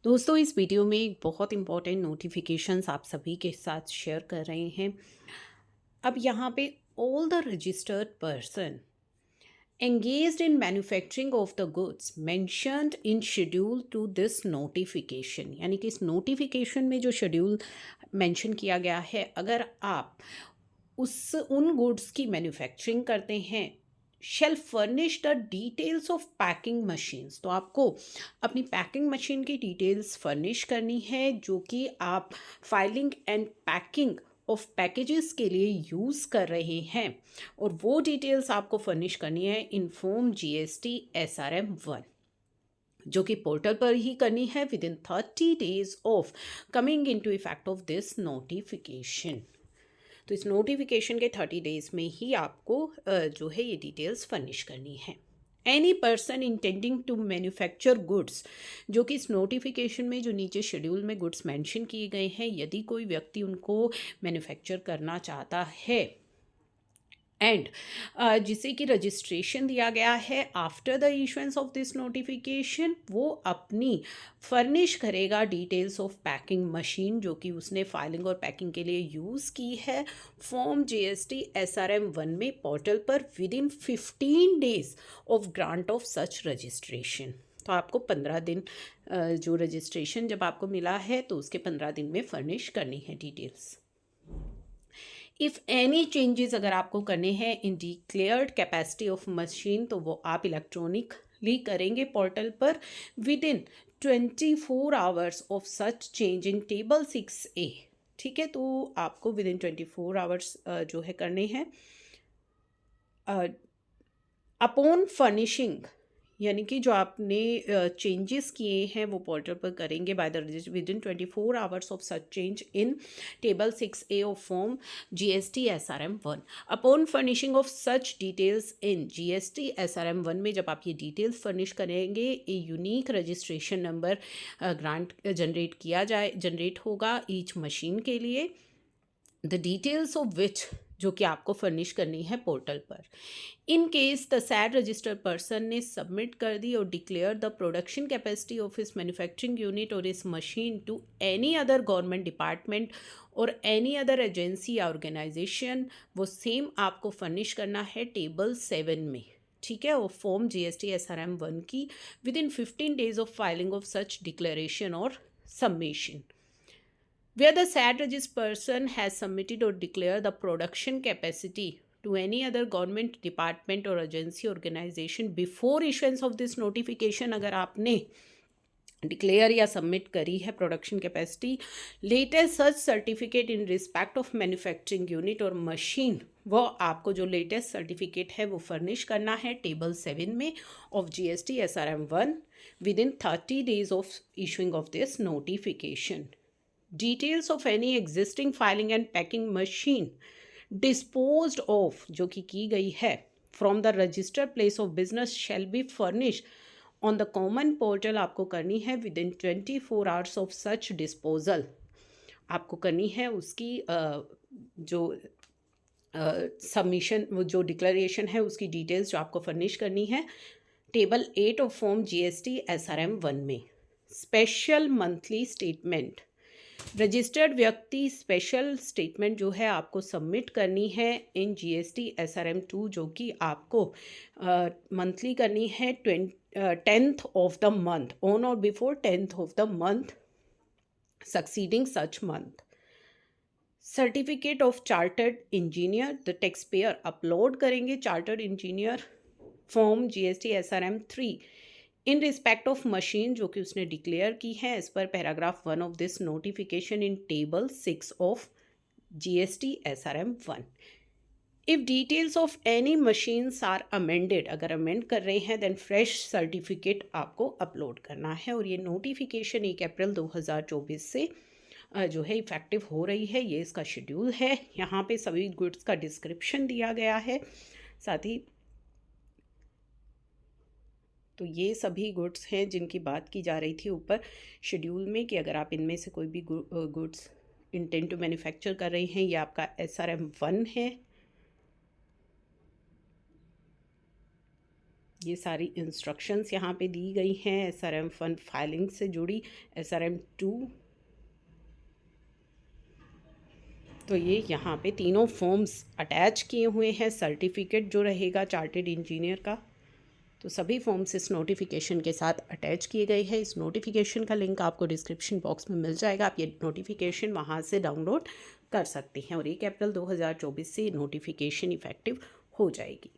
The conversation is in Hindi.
दोस्तों इस वीडियो में एक बहुत इंपॉर्टेंट नोटिफिकेशंस आप सभी के साथ शेयर कर रहे हैं। अब यहाँ पे all the registered person engaged in manufacturing of the goods mentioned in schedule to this notification, यानी कि इस नोटिफिकेशन में जो शेड्यूल मेंशन किया गया है, अगर आप उन गुड्स की मैन्युफैक्चरिंग करते हैं, shell furnish the details of packing machines, तो आपको अपनी पैकिंग मशीन की डिटेल्स फर्निश करनी है जो कि आप filing and packing of packages के लिए यूज़ कर रहे हैं, और वो डिटेल्स आपको फर्निश करनी है इन फॉर्म GST SRM 1, जो कि पोर्टल पर ही करनी है within 30 days of coming into effect of this notification. तो इस नोटिफिकेशन के 30 days में ही आपको जो है ये डिटेल्स फर्निश करनी है। Any person intending to manufacture goods, जो कि इस नोटिफिकेशन में जो नीचे शेड्यूल में गुड्स मेंशन किए गए हैं, यदि कोई व्यक्ति उनको मैन्युफैक्चर करना चाहता है एंड जिसे कि रजिस्ट्रेशन दिया गया है after the issuance of this notification, वो अपनी फर्निश करेगा डिटेल्स ऑफ पैकिंग मशीन जो कि उसने फाइलिंग और पैकिंग के लिए यूज़ की है फॉर्म GST SRM 1 में पोर्टल पर with in 15 days of grant of such registration. तो आपको 15 दिन जो रजिस्ट्रेशन जब आपको मिला है तो उसके 15 दिन में फर्निश करनी है डिटेल्स। इफ़ एनी चेंजेस अगर आपको करने हैं इन डिक्लेयर्ड कैपेसिटी ऑफ मशीन, तो वो आप इलेक्ट्रॉनिकली करेंगे पोर्टल पर with in 24 hours of such change in table 6A। ठीक है, तो आपको विद इन 24 hours जो है करने हैं। अपॉन फर्निशिंग, यानी कि जो आपने चेंजेस किए हैं वो पोर्टल पर करेंगे by the with in 24 hours of such change in table 6A of form GST SRM 1। Upon furnishing of such details in GST SRM 1 में जब आप ये डिटेल्स फर्निश करेंगे, a unique registration number grant generate होगा ईच मशीन के लिए, द डिटेल्स ऑफ विच जो कि आपको फर्निश करनी है पोर्टल पर। In case the said registered person ने सबमिट कर दी और declare the production capacity of इस मैन्युफैक्चरिंग यूनिट और इस machine to any other government department और एनी अदर एजेंसी या ऑर्गेनाइजेशन, वो सेम आपको फर्निश करना है टेबल 7 में। ठीक है, और फॉर्म GST SRM 1 की with in 15 days of filing of such declaration और submission. Where the said registered person has submitted or declared the production capacity to any other government department or agency organization before issuance of this notification, अगर आपने डिक्लेयर या सबमिट करी है production capacity, latest such certificate in respect of manufacturing unit और मशीन, वो आपको जो लेटेस्ट सर्टिफिकेट है वो फर्निश करना है टेबल 7 में of GST SRM 1 with in 30 days of issuing of this notification. Details of any existing filing and packing machine disposed of जो कि की गई है from the registered place of business shall be furnished on the common portal, आपको करनी है within 24 hours of such disposal। आपको करनी है उसकी जो सबमिशन, वो जो डिक्लेरेशन है उसकी डिटेल्स जो आपको फर्निश करनी है table 8 of form GST SRM 1 में। स्पेशल मंथली स्टेटमेंट, रजिस्टर्ड व्यक्ति स्पेशल स्टेटमेंट जो है आपको सबमिट करनी है इन GST SRM 2, जो कि आपको मंथली करनी है 10th of the month, on or before 10th of the month succeeding such month. Certificate of chartered engineer, the tax payer upload करेंगे chartered engineer form GST SRM 3 in respect of machine जो कि उसने डिक्लेयर की है as per paragraph 1 of this notification in table 6 of GST SRM 1। If details of any machines are amended, अगर अमेंड कर रहे हैं देन फ्रेश सर्टिफिकेट आपको अपलोड करना है। और ये नोटिफिकेशन 1 अप्रैल 2024 से जो है इफेक्टिव हो रही है। ये इसका शेड्यूल है, यहाँ पे सभी गुड्स का डिस्क्रिप्शन दिया गया है, साथ ही तो ये सभी गुड्स हैं जिनकी बात की जा रही थी ऊपर शेड्यूल में कि अगर आप इनमें से कोई भी गुड्स इंटेंट टू मैन्युफैक्चर कर रहे हैं, ये आपका SRM 1 है। ये सारी इंस्ट्रक्शंस यहाँ पे दी गई हैं SRM फंड फाइलिंग से जुड़ी। SRM 2, तो ये यहाँ पे तीनों फॉर्म्स अटैच किए हुए हैं, सर्टिफिकेट जो रहेगा चार्टेड इंजीनियर का, तो सभी फॉर्म्स इस नोटिफिकेशन के साथ अटैच किए गए हैं। इस नोटिफिकेशन का लिंक आपको डिस्क्रिप्शन बॉक्स में मिल जाएगा, आप ये नोटिफिकेशन वहाँ से डाउनलोड कर सकते हैं और 1 अप्रैल 2024 से नोटिफिकेशन इफ़ेक्टिव हो जाएगी।